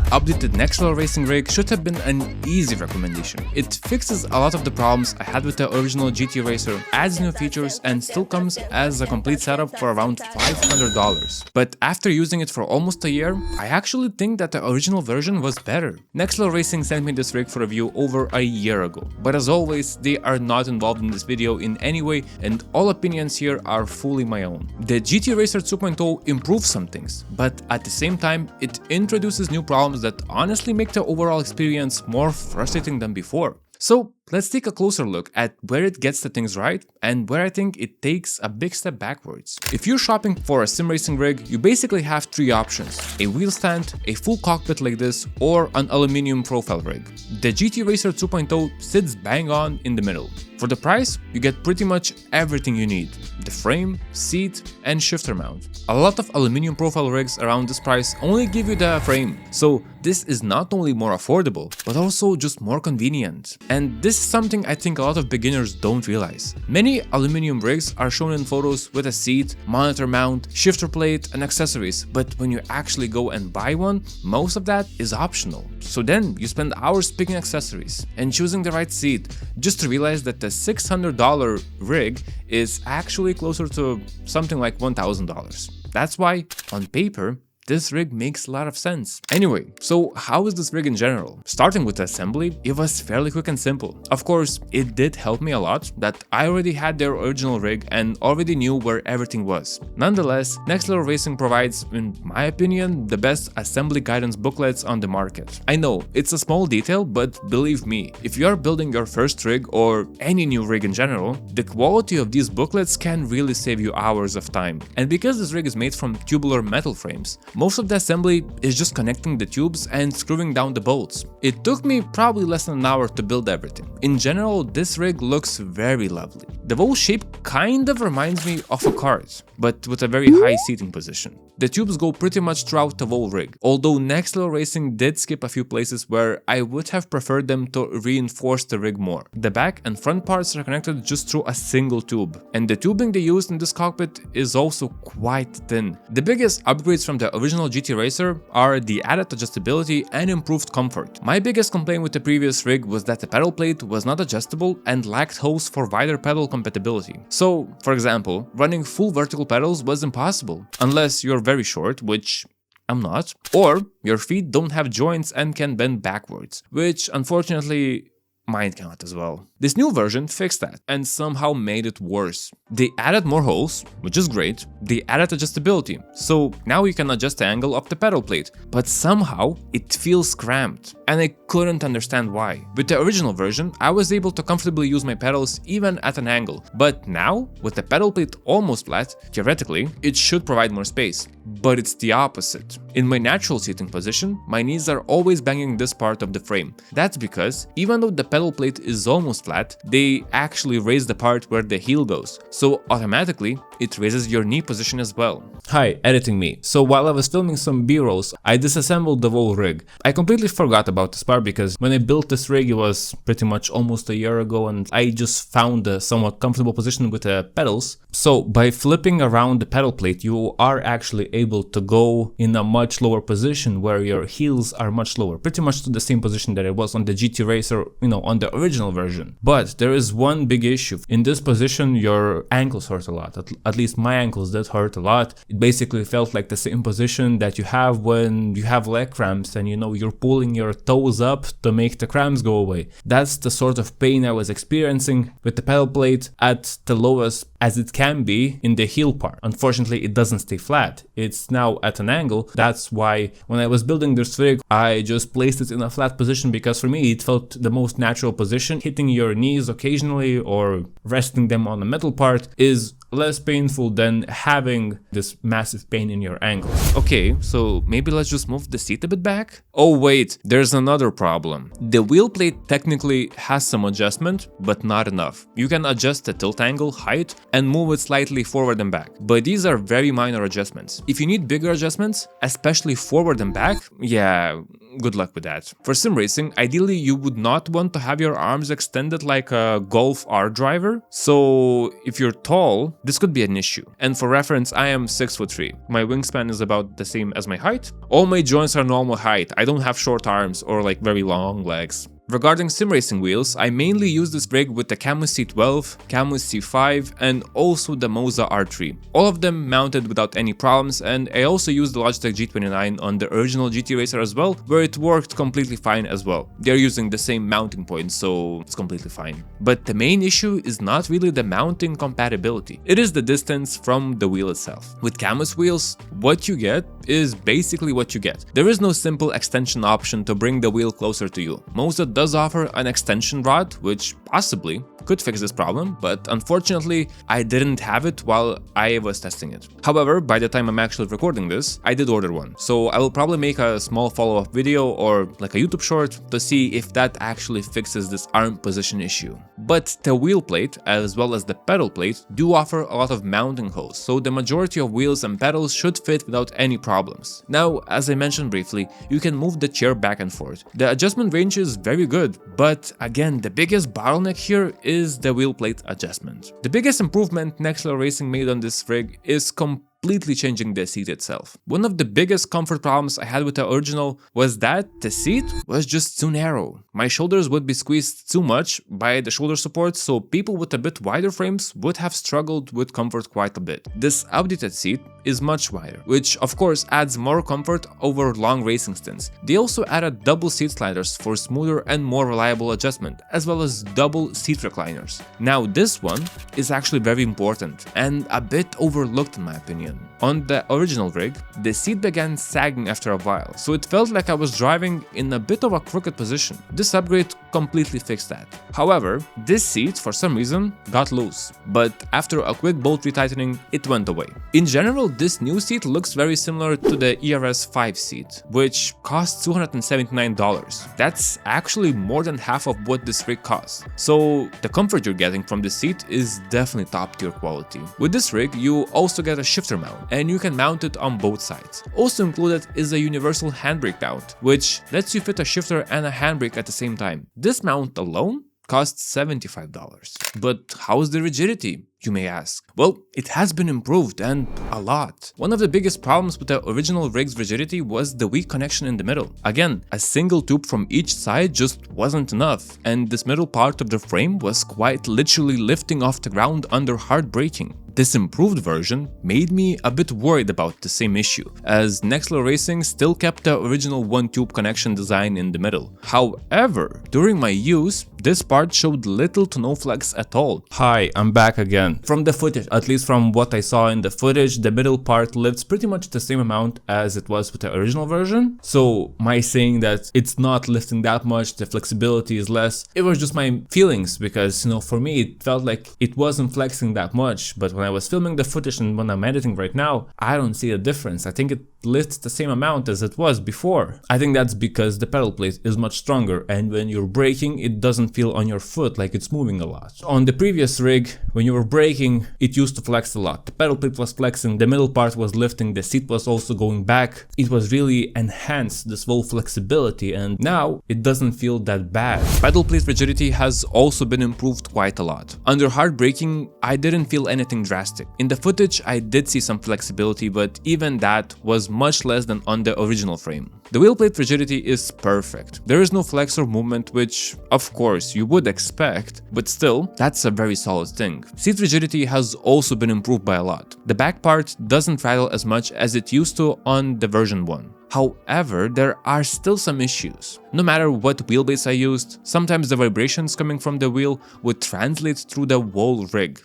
updated Next Level Racing rig should have been an easy recommendation. It fixes a lot of the problems I had with the original GTRacer, adds new features, and still comes as a complete setup for around $500. But after using it for almost a year, I actually think that the original version was better. Next Level Racing sent me this rig for review over a year ago, but as always, they are not involved in this video in any way, and all opinions here are fully my own. The GTRacer 2.0 improves some things, but at the same time, it introduces new problems that honestly make the overall experience more frustrating than before. So let's take a closer look at where it gets the things right and where I think it takes a big step backwards. If you're shopping for a sim racing rig, you basically have three options: a wheel stand, a full cockpit like this, or an aluminium profile rig. The GTRacer 2.0 sits bang on in the middle. For the price, you get pretty much everything you need: the frame, seat, and shifter mount. A lot of aluminium profile rigs around this price only give you the frame, so this is not only more affordable, but also just more convenient. And this is something I think a lot of beginners don't realize. Many aluminium rigs are shown in photos with a seat, monitor mount, shifter plate, and accessories, but when you actually go and buy one, most of that is optional. So then you spend hours picking accessories and choosing the right seat, just to realize that the $600 rig is actually closer to something like $1,000. That's why, on paper, this rig makes a lot of sense. Anyway, so how is this rig in general? Starting with the assembly, it was fairly quick and simple. Of course, it did help me a lot that I already had their original rig and already knew where everything was. Nonetheless, Next Level Racing provides, in my opinion, the best assembly guidance booklets on the market. I know, it's a small detail, but believe me, if you are building your first rig or any new rig in general, the quality of these booklets can really save you hours of time. And because this rig is made from tubular metal frames, most of the assembly is just connecting the tubes and screwing down the bolts. It took me probably less than an hour to build everything. In general, this rig looks very lovely. The whole shape kind of reminds me of a cart, but with a very high seating position. The tubes go pretty much throughout the whole rig, although Next Level Racing did skip a few places where I would have preferred them to reinforce the rig more. The back and front parts are connected just through a single tube, and the tubing they used in this cockpit is also quite thin. The biggest upgrades from the original GTRacer are the added adjustability and improved comfort. My biggest complaint with the previous rig was that the pedal plate was not adjustable and lacked holes for wider pedal compatibility. So, for example, running full vertical pedals was impossible, unless you're very short, which I'm not, or your feet don't have joints and can bend backwards, which unfortunately mine cannot as well. This new version fixed that and somehow made it worse. They added more holes, which is great. They added adjustability, so now you can adjust the angle of the pedal plate, but somehow it feels cramped, and I couldn't understand why. With the original version, I was able to comfortably use my pedals even at an angle, but now, with the pedal plate almost flat, theoretically, it should provide more space. But it's the opposite. In my natural seating position, my knees are always banging this part of the frame. That's because, even though the pedal plate is almost flat, they actually raise the part where the heel goes, so automatically it raises your knee position as well. Hi, editing me. So while I was filming some B-rolls, I disassembled the whole rig. I completely forgot about this part because when I built this rig it was pretty much almost a year ago, and I just found a somewhat comfortable position with the pedals. So by flipping around the pedal plate, you are actually able to go in a much lower position where your heels are much lower, pretty much to the same position that it was on the GTRacer, on the original version. But there is one big issue. In this position, your ankles hurt a lot. At least my ankles did hurt a lot. It basically felt like the same position that you have when you have leg cramps and you're pulling your toes up to make the cramps go away. That's the sort of pain I was experiencing with the pedal plate at the lowest as it can be in the heel part. Unfortunately, it doesn't stay flat. It's now at an angle. That's why when I was building this rig, I just placed it in a flat position because for me it felt the most natural position. Hitting your knees occasionally or resting them on the metal part is less painful than having this massive pain in your ankles. Okay, so maybe let's just move the seat a bit back? Oh wait, there's another problem. The wheel plate technically has some adjustment, but not enough. You can adjust the tilt angle, height, and move it slightly forward and back. But these are very minor adjustments. If you need bigger adjustments, especially forward and back, yeah, good luck with that. For sim racing, ideally you would not want to have your arms extended like a Golf R driver, so if you're tall, this could be an issue. And for reference, I am 6'3". My wingspan is about the same as my height. All my joints are normal height. I don't have short arms or like very long legs. Regarding sim racing wheels, I mainly use this rig with the Camus C12, Camus C5, and also the Moza R3. All of them mounted without any problems, and I also used the Logitech G29 on the original GTRacer as well, where it worked completely fine as well. They're using the same mounting points, so it's completely fine. But the main issue is not really the mounting compatibility, it is the distance from the wheel itself. With Camus wheels, what you get is basically what you get. There is no simple extension option to bring the wheel closer to you. Moza does offer an extension rod, which possibly could fix this problem, but unfortunately I didn't have it while I was testing it. However, by the time I'm actually recording this, I did order one, so I will probably make a small follow-up video or like a YouTube short to see if that actually fixes this arm position issue. But the wheel plate, as well as the pedal plate, do offer a lot of mounting holes, so the majority of wheels and pedals should fit without any problems. Now, as I mentioned briefly, you can move the chair back and forth. The adjustment range is very good, but again, the biggest bottleneck here is the wheel plate adjustment. The biggest improvement Next Level Racing made on this rig is completely changing the seat itself. One of the biggest comfort problems I had with the original was that the seat was just too narrow. My shoulders would be squeezed too much by the shoulder support, so people with a bit wider frames would have struggled with comfort quite a bit. This updated seat is much wider, which of course adds more comfort over long racing stints. They also added double seat sliders for smoother and more reliable adjustment, as well as double seat recliners. Now this one is actually very important and a bit overlooked in my opinion. On the original rig, the seat began sagging after a while, so it felt like I was driving in a bit of a crooked position. This upgrade completely fixed that. However, this seat for some reason got loose, but after a quick bolt retightening, it went away. In general, this new seat looks very similar to the ERS 5 seat, which costs $279. That's actually more than half of what this rig costs. So the comfort you're getting from this seat is definitely top tier quality. With this rig, you also get a shifter mount, and you can mount it on both sides. Also included is a universal handbrake mount, which lets you fit a shifter and a handbrake at the same time. This mount alone costs $75. But how's the rigidity, you may ask? Well, it has been improved, and a lot. One of the biggest problems with the original rig's rigidity was the weak connection in the middle. Again, a single tube from each side just wasn't enough, and this middle part of the frame was quite literally lifting off the ground under hard braking. This improved version made me a bit worried about the same issue, as Next Level Racing still kept the original one-tube connection design in the middle. However, during my use, this part showed little to no flex at all. Hi, I'm back again. From the footage, at least from what I saw in the footage, the middle part lifts pretty much the same amount as it was with the original version. So my saying that it's not lifting that much, the flexibility is less, it was just my feelings, because for me it felt like it wasn't flexing that much, but when I was filming the footage and when I'm editing right now, I don't see a difference. I think it lifts the same amount as it was before. I think that's because the pedal plate is much stronger, and when you're braking, it doesn't feel on your foot like it's moving a lot. On the previous rig, when you were braking, it used to flex a lot. The pedal plate was flexing, the middle part was lifting, the seat was also going back. It was really enhanced this whole flexibility, and now it doesn't feel that bad. Pedal plate rigidity has also been improved quite a lot. Under hard braking, I didn't feel anything drastic. In the footage, I did see some flexibility, but even that was much less than on the original frame. The wheel plate rigidity is perfect. There is no flex or movement, which of course you would expect, but still, that's a very solid thing. Seat rigidity has also been improved by a lot. The back part doesn't rattle as much as it used to on the version 1. However, there are still some issues. No matter what wheelbase I used, sometimes the vibrations coming from the wheel would translate through the whole rig.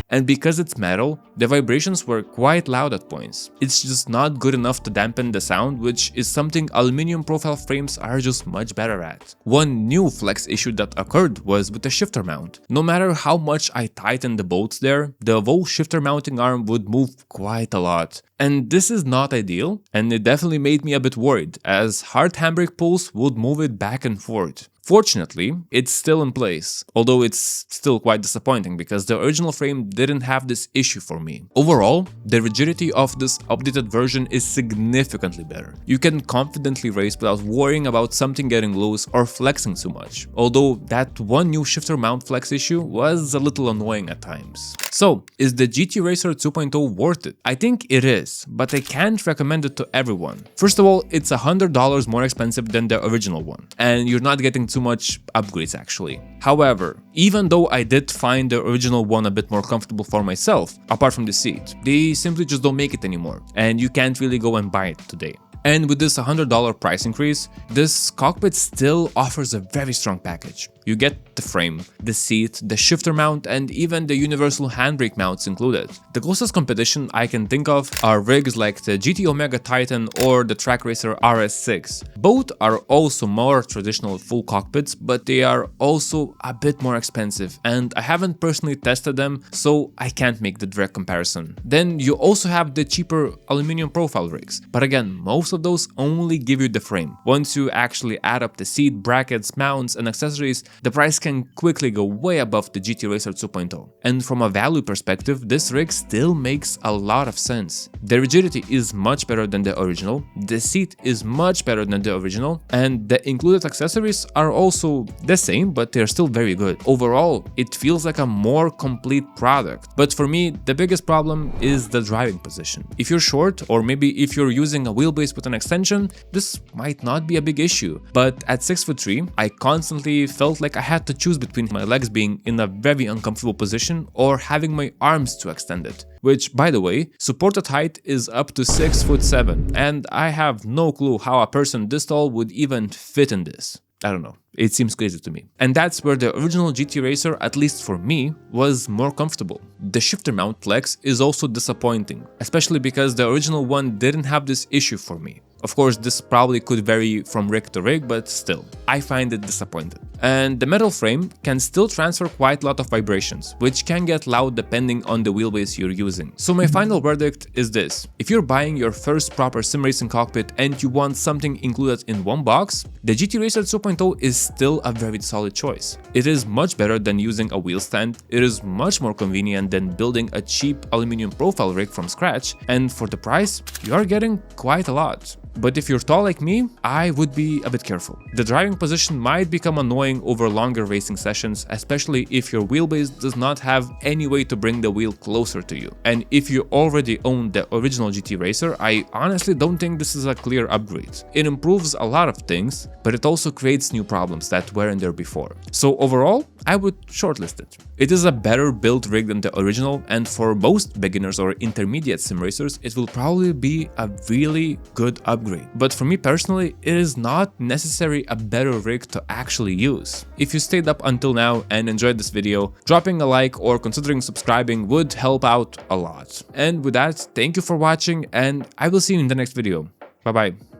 and because it's metal, the vibrations were quite loud at points. It's just not good enough to dampen the sound, which is something aluminum profile frames are just much better at. One new flex issue that occurred was with the shifter mount. No matter how much I tightened the bolts there, the whole shifter mounting arm would move quite a lot. And this is not ideal, and it definitely made me a bit worried, as hard handbrake pulls would move it back and forth. Fortunately, it's still in place, although it's still quite disappointing because the original frame didn't have this issue for me. Overall, the rigidity of this updated version is significantly better. You can confidently race without worrying about something getting loose or flexing too much, although that one new shifter mount flex issue was a little annoying at times. So, is the GTRacer 2.0 worth it? I think it is, but I can't recommend it to everyone. First of all, it's $100 more expensive than the original one, and you're not getting too much upgrades actually. However, even though I did find the original one a bit more comfortable for myself, apart from the seat, they simply just don't make it anymore, and you can't really go and buy it today. And with this $100 price increase, this cockpit still offers a very strong package. You get the frame, the seat, the shifter mount, and even the universal handbrake mounts included. The closest competition I can think of are rigs like the GT Omega Titan or the Trak Racer RS6. Both are also more traditional full cockpits, but they are also a bit more expensive, and I haven't personally tested them, so I can't make the direct comparison. Then you also have the cheaper aluminum profile rigs, but again, most of those only give you the frame. Once you actually add up the seat, brackets, mounts, and accessories, the price can quickly go way above the GTRacer 2.0. And from a value perspective, this rig still makes a lot of sense. The rigidity is much better than the original, the seat is much better than the original, and the included accessories are also the same, but they're still very good. Overall, it feels like a more complete product. But for me, the biggest problem is the driving position. If you're short, or maybe if you're using a wheelbase with an extension, this might not be a big issue. But at 6'3", I constantly felt like I had to choose between my legs being in a very uncomfortable position or having my arms too extended. Which, by the way, supported height is up to 6'7", and I have no clue how a person this tall would even fit in this. I don't know, it seems crazy to me. And that's where the original GTRacer, at least for me, was more comfortable. The shifter mount flex is also disappointing, especially because the original one didn't have this issue for me. Of course, this probably could vary from rig to rig, but still, I find it disappointing. And the metal frame can still transfer quite a lot of vibrations, which can get loud depending on the wheelbase you're using. So my final verdict is this: if you're buying your first proper sim racing cockpit and you want something included in one box, the GTRacer 2.0 is still a very solid choice. It is much better than using a wheel stand, it is much more convenient than building a cheap aluminum profile rig from scratch, and for the price, you are getting quite a lot. But if you're tall like me, I would be a bit careful. The driving position might become annoying over longer racing sessions, especially if your wheelbase does not have any way to bring the wheel closer to you. And if you already own the original GTRacer, I honestly don't think this is a clear upgrade. It improves a lot of things, but it also creates new problems that weren't there before. So overall, I would shortlist it. It is a better built rig than the original, and for most beginners or intermediate sim racers, it will probably be a really good upgrade. But for me personally, it is not necessarily a better rig to actually use. If you stayed up until now and enjoyed this video, dropping a like or considering subscribing would help out a lot. And with that, thank you for watching, and I will see you in the next video. Bye bye.